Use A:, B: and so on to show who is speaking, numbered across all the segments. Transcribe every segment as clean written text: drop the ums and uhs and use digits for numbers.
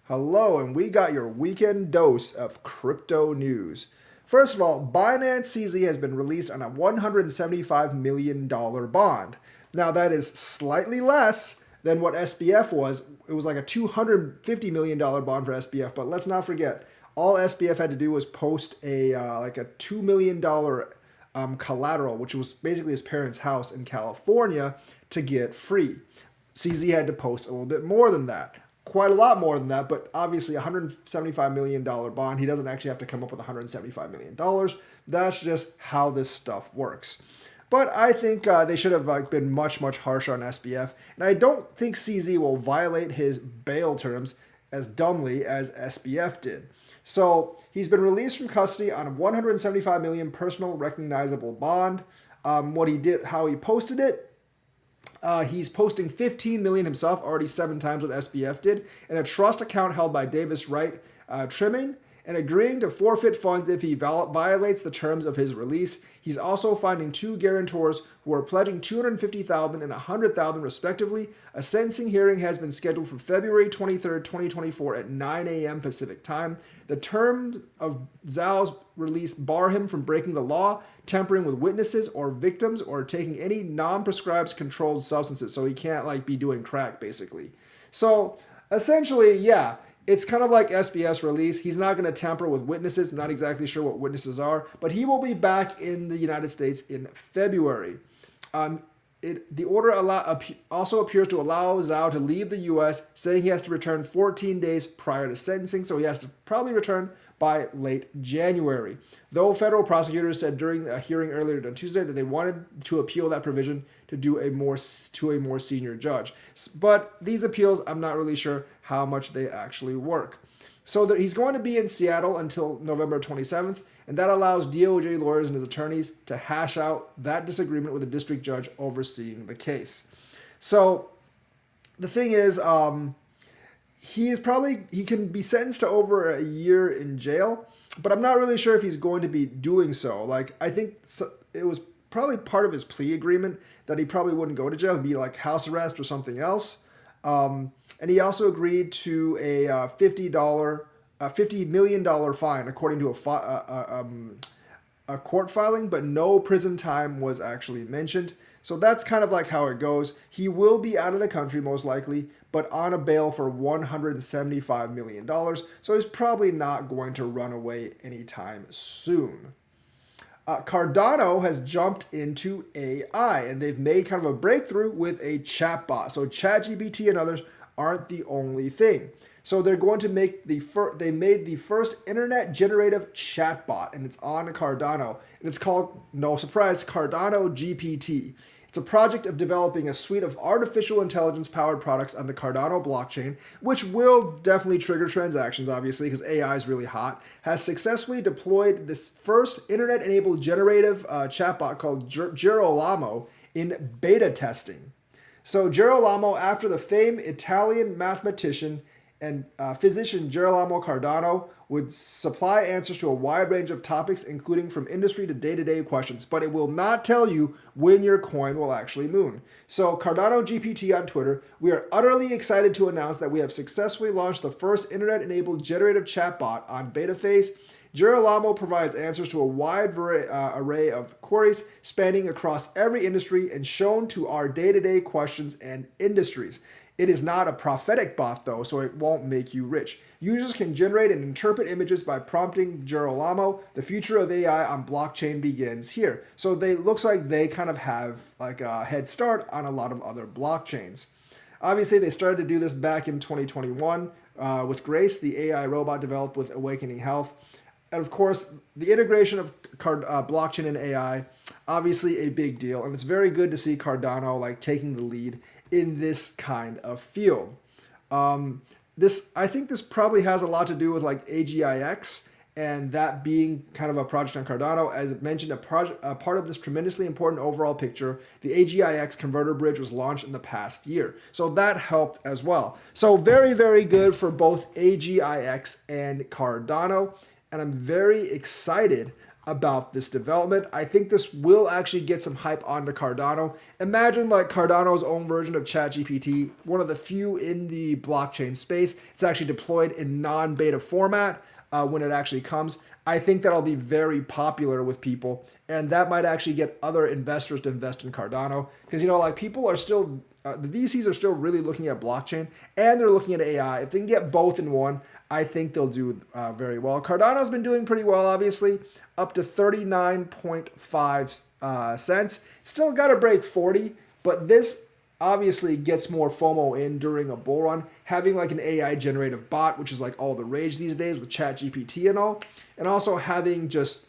A: Hello, and we got your weekend dose of crypto news. First of all, Binance CZ has been released on a $175 million bond. Now, that is slightly less than what SBF was. It was like a $250 million bond for SBF, but let's not forget, all SBF had to do was post like a $2 million collateral, which was basically his parents' house in California, to get free. CZ had to post a little bit more than that, quite a lot more than that, but obviously $175 million bond. He doesn't actually have to come up with $175 million. That's just how this stuff works. But I think they should have been much, much harsher on SBF. And I don't think CZ will violate his bail terms as dumbly as SBF did. So he's been released from custody on a $175 million personal recognizable bond. What he did, how he posted it, he's posting 15 million himself, already 7 times what SBF did, in a trust account held by Davis Wright Trimming, and agreeing to forfeit funds if he violates the terms of his release. He's also finding 2 guarantors who are pledging $250,000 and $100,000 respectively. A sentencing hearing has been scheduled for February 23rd, 2024 at 9 a.m. Pacific time. The terms of Zhao's release bar him from breaking the law, tampering with witnesses or victims, or taking any non-prescribed controlled substances. So he can't be doing crack, basically. So essentially, yeah, it's kind of like SBS's release. He's not going to tamper with witnesses. I'm not exactly sure what witnesses are, but he will be back in the United States in February. The order also appears to allow Zhao to leave the U.S., saying he has to return 14 days prior to sentencing, so he has to probably return by late January. Though federal prosecutors said during a hearing earlier on Tuesday that they wanted to appeal that provision to a more senior judge. But these appeals, I'm not really sure how much they actually work. So he's going to be in Seattle until November 27th, and that allows DOJ lawyers and his attorneys to hash out that disagreement with the district judge overseeing the case. So the thing is, he can be sentenced to over a year in jail, but I'm not really sure if he's going to be doing so. I think it was probably part of his plea agreement that he probably wouldn't go to jail. It'd be like house arrest or something else. And he also agreed to a $50 million fine, according to a court filing, but no prison time was actually mentioned. So that's kind of like how it goes. He will be out of the country most likely, but on a bail for $175 million. So he's probably not going to run away anytime soon. Cardano has jumped into AI, and they've made kind of a breakthrough with a chatbot. So ChatGPT and others aren't the only thing. So they're going to make they made the first internet generative chatbot, and it's on Cardano, and it's called, no surprise, Cardano GPT. It's a project of developing a suite of artificial intelligence powered products on the Cardano blockchain, which will definitely trigger transactions, obviously, because AI is really hot. Has successfully deployed this first internet enabled generative chatbot called Girolamo in beta testing. So Girolamo, after the famed Italian mathematician and physician Girolamo Cardano, would supply answers to a wide range of topics, including from industry to day-to-day questions, but it will not tell you when your coin will actually moon. So Cardano GPT on Twitter, we are utterly excited to announce that we have successfully launched the first internet-enabled generative chatbot on beta phase. Girolamo provides answers to a wide array of queries spanning across every industry and shown to our day-to-day questions and industries. It is not a prophetic bot, though, so it won't make you rich. Users can generate and interpret images by prompting Girolamo. The future of AI on blockchain begins here. So looks like they kind of have like a head start on a lot of other blockchains. Obviously, they started to do this back in 2021 with Grace, the AI robot developed with Awakening Health. And of course, the integration of blockchain and AI, obviously a big deal. And it's very good to see Cardano taking the lead in this kind of field. I think this probably has a lot to do with AGIX and that being kind of a project on Cardano. As I mentioned, a part of this tremendously important overall picture, the AGIX converter bridge was launched in the past year. So that helped as well. So very, very good for both AGIX and Cardano. And I'm very excited about this development. I think this will actually get some hype onto Cardano. Imagine like Cardano's own version of ChatGPT, one of the few in the blockchain space. It's actually deployed in non-beta format when it actually comes. I think that'll be very popular with people, and that might actually get other investors to invest in Cardano because, you know, like people are still, the VCs are still really looking at blockchain and they're looking at AI. If they can get both in one, I think they'll do very well. Cardano's been doing pretty well, obviously, up to 39.5 cents. Still got to break 40, but this obviously gets more FOMO in during a bull run. Having like an AI generative bot, which is like all the rage these days with ChatGPT and all, and also having just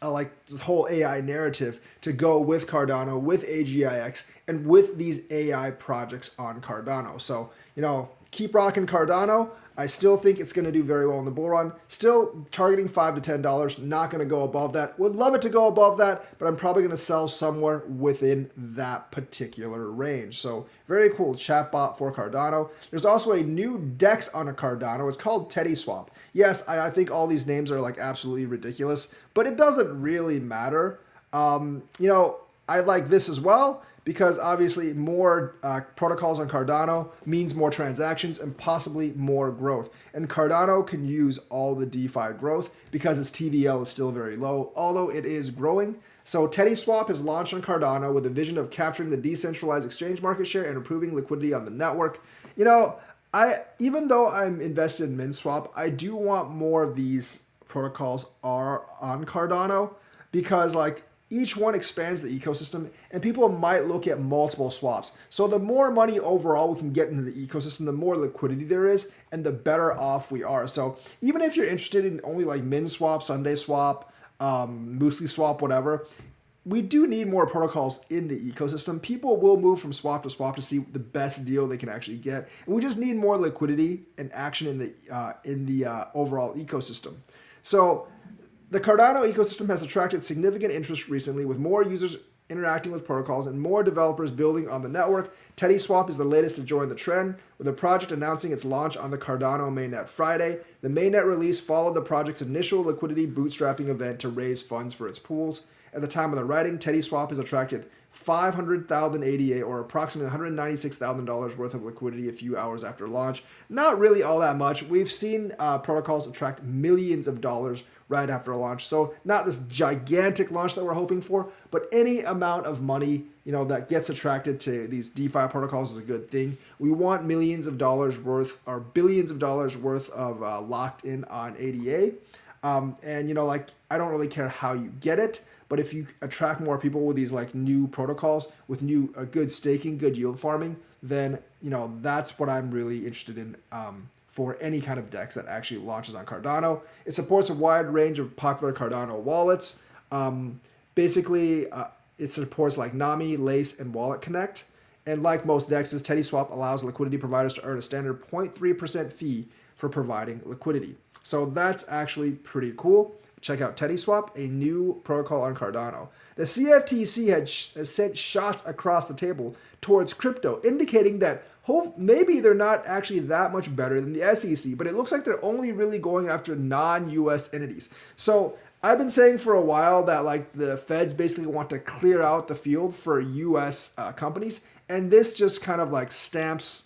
A: like this whole AI narrative to go with Cardano, with AGIX, and with these AI projects on Cardano. So, you know, keep rocking Cardano. I still think it's going to do very well in the bull run. Still targeting $5 to $10. Not going to go above that. Would love it to go above that, but I'm probably going to sell somewhere within that particular range. So very cool chatbot for Cardano. There's also a new DEX on a Cardano. It's called TeddySwap. Yes, I think all these names are like absolutely ridiculous, but it doesn't really matter. You know, I like this as well, because obviously more protocols on Cardano means more transactions and possibly more growth. And Cardano can use all the DeFi growth because its TVL is still very low, although it is growing. So TeddySwap is launched on Cardano with a vision of capturing the decentralized exchange market share and improving liquidity on the network. You know, even though I'm invested in MinSwap, I do want more of these protocols are on Cardano because like each one expands the ecosystem and people might look at multiple swaps. So the more money overall we can get into the ecosystem, the more liquidity there is and the better off we are. So even if you're interested in only like MinSwap, Sunday Swap, Muesli Swap, whatever, we do need more protocols in the ecosystem. People will move from swap to see the best deal they can actually get. And we just need more liquidity and action in the overall ecosystem. So the Cardano ecosystem has attracted significant interest recently, with more users interacting with protocols and more developers building on the network. TeddySwap is the latest to join the trend, with the project announcing its launch on the Cardano mainnet Friday. The mainnet release followed the project's initial liquidity bootstrapping event to raise funds for its pools. At the time of the writing, TeddySwap has attracted 500,000 ADA, or approximately $196,000 worth of liquidity a few hours after launch. Not really all that much. We've seen protocols attract millions of dollars right after a launch. So not this gigantic launch that we're hoping for, but any amount of money, you know, that gets attracted to these DeFi protocols is a good thing. We want millions of dollars worth or billions of dollars worth of locked in on ADA. And, you know, like, I don't really care how you get it, but if you attract more people with these like new protocols with new good staking, good yield farming, then, you know, that's what I'm really interested in for any kind of DEX that actually launches on Cardano. It supports a wide range of popular Cardano wallets. Basically, it supports like Nami, Lace, and Wallet Connect. And like most DEXs, TeddySwap allows liquidity providers to earn a standard 0.3% fee for providing liquidity. So that's actually pretty cool. Check out TeddySwap, a new protocol on Cardano. The CFTC has sent shots across the table towards crypto, indicating that maybe they're not actually that much better than the SEC, but it looks like they're only really going after non-US entities. So I've been saying for a while that like the feds basically want to clear out the field for US companies, and this just kind of like stamps,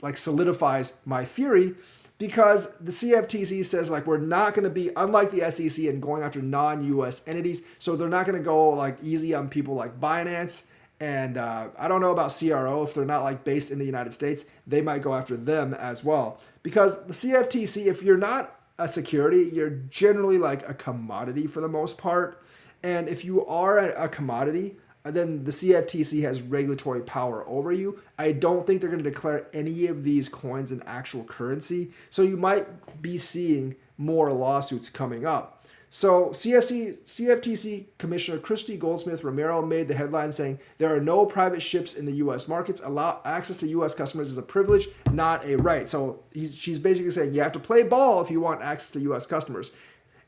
A: like solidifies my theory, because the CFTC says like we're not going to be unlike the SEC and going after non-US entities, so they're not going to go like easy on people like Binance. And I don't know about CRO. If they're not like based in the United States, they might go after them as well. Because the CFTC, if you're not a security, you're generally like a commodity for the most part. And if you are a commodity, then the CFTC has regulatory power over you. I don't think they're going to declare any of these coins an actual currency. So you might be seeing more lawsuits coming up. So CFTC Commissioner Christy Goldsmith Romero made the headline saying there are no private ships in the U.S. markets. Access to U.S. customers is a privilege, not a right. So she's basically saying you have to play ball if you want access to U.S. customers.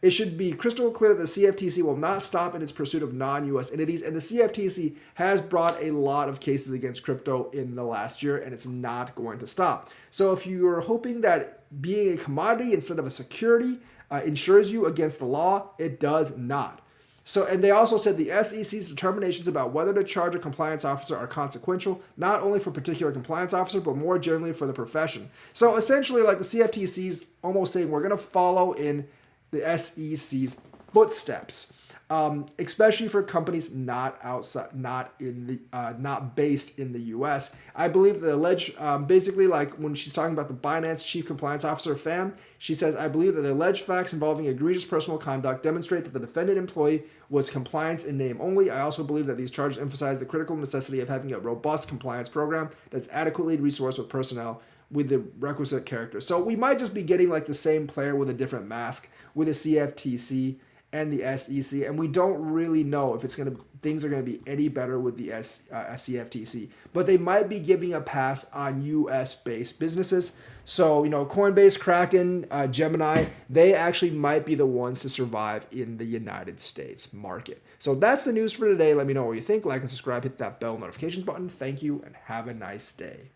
A: It should be crystal clear that the CFTC will not stop in its pursuit of non-U.S. entities, and the CFTC has brought a lot of cases against crypto in the last year, and it's not going to stop. So if you're hoping that being a commodity instead of a security insures you against the law. It does not. So, and they also said the SEC's determinations about whether to charge a compliance officer are consequential, not only for a particular compliance officer, but more generally for the profession. So essentially, like the CFTC's almost saying, we're going to follow in the SEC's footsteps, especially for companies not based in the U.S. I believe the alleged, basically, like when she's talking about the Binance Chief Compliance Officer, Pham, she says, I believe that the alleged facts involving egregious personal conduct demonstrate that the defendant employee was compliance in name only. I also believe that these charges emphasize the critical necessity of having a robust compliance program that's adequately resourced with personnel with the requisite character. So we might just be getting like the same player with a different mask with the CFTC and the SEC, and we don't really know if things are gonna be any better with the CFTC. But they might be giving a pass on U.S. based businesses. So Coinbase, Kraken, Gemini, they actually might be the ones to survive in the United States market. So that's the news for today. Let me know what you think. Like and subscribe. Hit that bell notifications button. Thank you, and have a nice day.